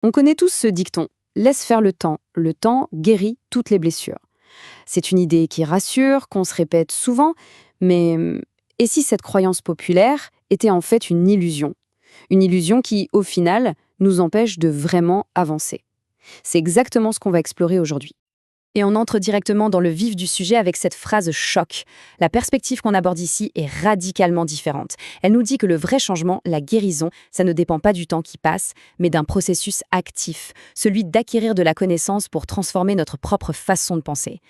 On connaît tous ce dicton: laisse faire le temps guérit toutes les blessures. C'est une idée qui rassure, qu'on se répète souvent, mais et si cette croyance populaire était en fait une illusion? Une illusion qui, au final, nous empêche de vraiment avancer. C'est exactement ce qu'on va explorer aujourd'hui. Et on entre directement dans le vif du sujet avec cette phrase choc. La perspective qu'on aborde ici est radicalement différente. Elle nous dit que le vrai changement, la guérison, ça ne dépend pas du temps qui passe, mais d'un processus actif, celui d'acquérir de la connaissance pour transformer notre propre façon de penser.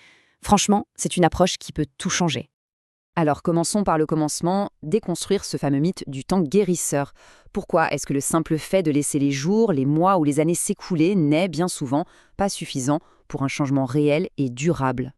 Franchement, c'est une approche qui peut tout changer. Alors commençons par le commencement, déconstruire ce fameux mythe du temps guérisseur. Pourquoi est-ce que le simple fait de laisser les jours, les mois ou les années s'écouler n'est bien souvent pas suffisant pour un changement réel et durable?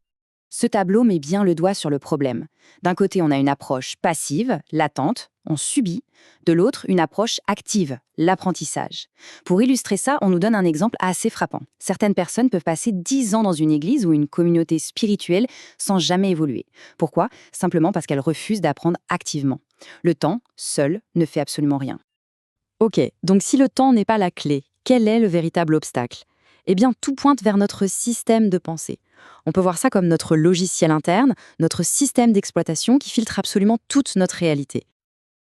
Ce tableau met bien le doigt sur le problème. D'un côté, on a une approche passive, latente, on subit. De l'autre, une approche active, l'apprentissage. Pour illustrer ça, on nous donne un exemple assez frappant. Certaines personnes peuvent passer 10 ans dans une église ou une communauté spirituelle sans jamais évoluer. Pourquoi? Simplement parce qu'elles refusent d'apprendre activement. Le temps, seul, ne fait absolument rien. Ok, donc si le temps n'est pas la clé, quel est le véritable obstacle? Eh bien, tout pointe vers notre système de pensée. On peut voir ça comme notre logiciel interne, notre système d'exploitation qui filtre absolument toute notre réalité.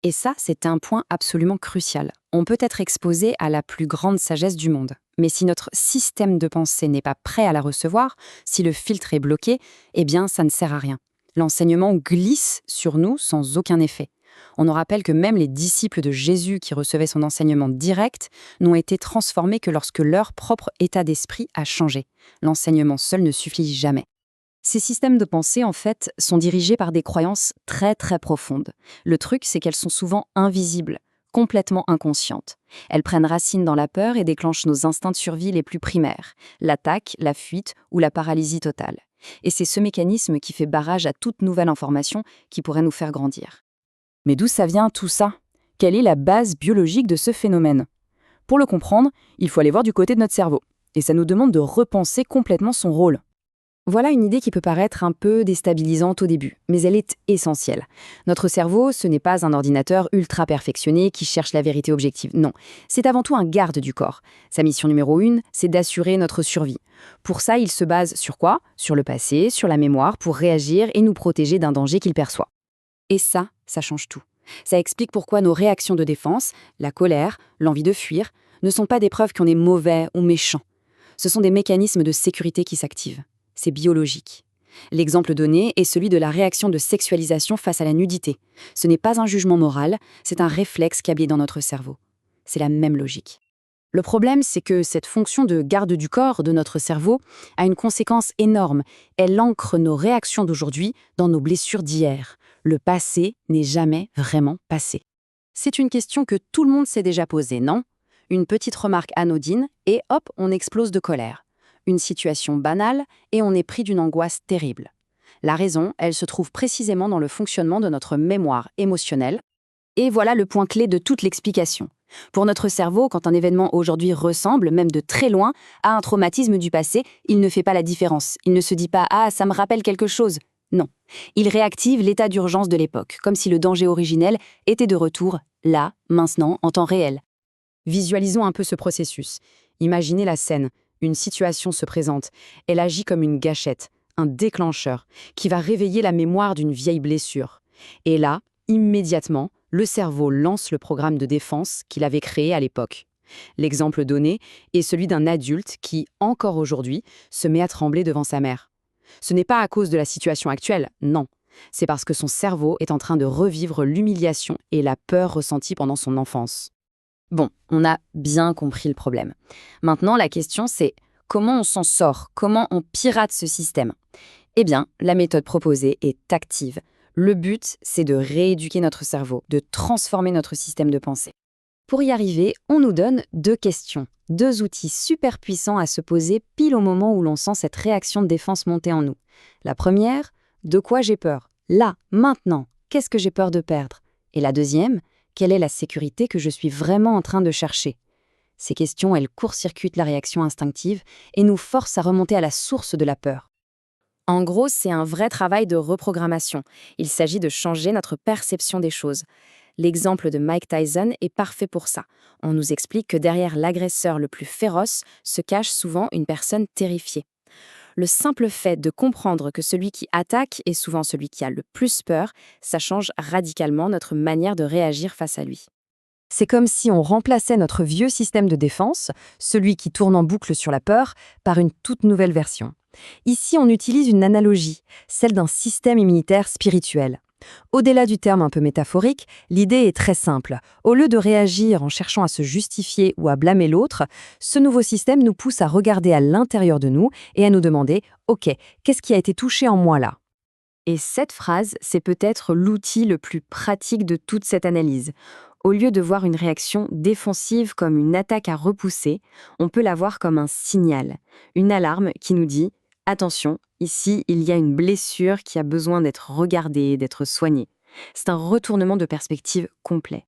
Et ça, c'est un point absolument crucial. On peut être exposé à la plus grande sagesse du monde. Mais si notre système de pensée n'est pas prêt à la recevoir, si le filtre est bloqué, eh bien, ça ne sert à rien. L'enseignement glisse sur nous sans aucun effet. On nous rappelle que même les disciples de Jésus qui recevaient son enseignement direct n'ont été transformés que lorsque leur propre état d'esprit a changé. L'enseignement seul ne suffit jamais. Ces systèmes de pensée, en fait, sont dirigés par des croyances très très profondes. Le truc, c'est qu'elles sont souvent invisibles, complètement inconscientes. Elles prennent racine dans la peur et déclenchent nos instincts de survie les plus primaires, l'attaque, la fuite ou la paralysie totale. Et c'est ce mécanisme qui fait barrage à toute nouvelle information qui pourrait nous faire grandir. Mais d'où ça vient tout ça? Quelle est la base biologique de ce phénomène? Pour le comprendre, il faut aller voir du côté de notre cerveau. Et ça nous demande de repenser complètement son rôle. Voilà une idée qui peut paraître un peu déstabilisante au début, mais elle est essentielle. Notre cerveau, ce n'est pas un ordinateur ultra perfectionné qui cherche la vérité objective. Non, c'est avant tout un garde du corps. Sa mission numéro 1, c'est d'assurer notre survie. Pour ça, il se base sur quoi? Sur le passé, sur la mémoire, pour réagir et nous protéger d'un danger qu'il perçoit. Et ça change tout. Ça explique pourquoi nos réactions de défense, la colère, l'envie de fuir, ne sont pas des preuves qu'on est mauvais ou méchant. Ce sont des mécanismes de sécurité qui s'activent. C'est biologique. L'exemple donné est celui de la réaction de sexualisation face à la nudité. Ce n'est pas un jugement moral, c'est un réflexe câblé dans notre cerveau. C'est la même logique. Le problème, c'est que cette fonction de garde du corps de notre cerveau a une conséquence énorme. Elle ancre nos réactions d'aujourd'hui dans nos blessures d'hier. Le passé n'est jamais vraiment passé. C'est une question que tout le monde s'est déjà posée, non? Une petite remarque anodine et hop, on explose de colère. Une situation banale et on est pris d'une angoisse terrible. La raison, elle se trouve précisément dans le fonctionnement de notre mémoire émotionnelle. Et voilà le point clé de toute l'explication. Pour notre cerveau, quand un événement aujourd'hui ressemble, même de très loin, à un traumatisme du passé, il ne fait pas la différence. Il ne se dit pas « Ah, ça me rappelle quelque chose ». Non. Il réactive l'état d'urgence de l'époque, comme si le danger originel était de retour, là, maintenant, en temps réel. Visualisons un peu ce processus. Imaginez la scène. Une situation se présente. Elle agit comme une gâchette, un déclencheur, qui va réveiller la mémoire d'une vieille blessure. Et là, immédiatement, le cerveau lance le programme de défense qu'il avait créé à l'époque. L'exemple donné est celui d'un adulte qui, encore aujourd'hui, se met à trembler devant sa mère. Ce n'est pas à cause de la situation actuelle, non. C'est parce que son cerveau est en train de revivre l'humiliation et la peur ressentie pendant son enfance. Bon, on a bien compris le problème. Maintenant, la question c'est comment on s'en sort? Comment on pirate ce système? Eh bien, la méthode proposée est active. Le but, c'est de rééduquer notre cerveau, de transformer notre système de pensée. Pour y arriver, on nous donne 2 questions, 2 outils super puissants à se poser pile au moment où l'on sent cette réaction de défense monter en nous. La première, de quoi j'ai peur? Là, maintenant, qu'est-ce que j'ai peur de perdre? Et la deuxième, quelle est la sécurité que je suis vraiment en train de chercher? Ces questions, elles court-circuitent la réaction instinctive et nous forcent à remonter à la source de la peur. En gros, c'est un vrai travail de reprogrammation. Il s'agit de changer notre perception des choses. L'exemple de Mike Tyson est parfait pour ça. On nous explique que derrière l'agresseur le plus féroce se cache souvent une personne terrifiée. Le simple fait de comprendre que celui qui attaque est souvent celui qui a le plus peur, ça change radicalement notre manière de réagir face à lui. C'est comme si on remplaçait notre vieux système de défense, celui qui tourne en boucle sur la peur, par une toute nouvelle version. Ici, on utilise une analogie, celle d'un système immunitaire spirituel. Au-delà du terme un peu métaphorique, l'idée est très simple. Au lieu de réagir en cherchant à se justifier ou à blâmer l'autre, ce nouveau système nous pousse à regarder à l'intérieur de nous et à nous demander « Ok, qu'est-ce qui a été touché en moi là ?» Et cette phrase, c'est peut-être l'outil le plus pratique de toute cette analyse. Au lieu de voir une réaction défensive comme une attaque à repousser, on peut la voir comme un signal, une alarme qui nous dit « Attention, ici, il y a une blessure qui a besoin d'être regardée, d'être soignée ». C'est un retournement de perspective complet.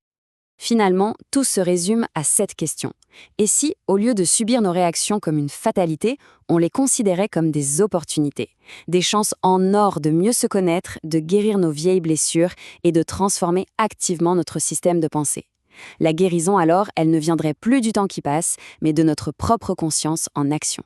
Finalement, tout se résume à cette question. Et si, au lieu de subir nos réactions comme une fatalité, on les considérait comme des opportunités, des chances en or de mieux se connaître, de guérir nos vieilles blessures et de transformer activement notre système de pensée. La guérison alors, elle ne viendrait plus du temps qui passe, mais de notre propre conscience en action.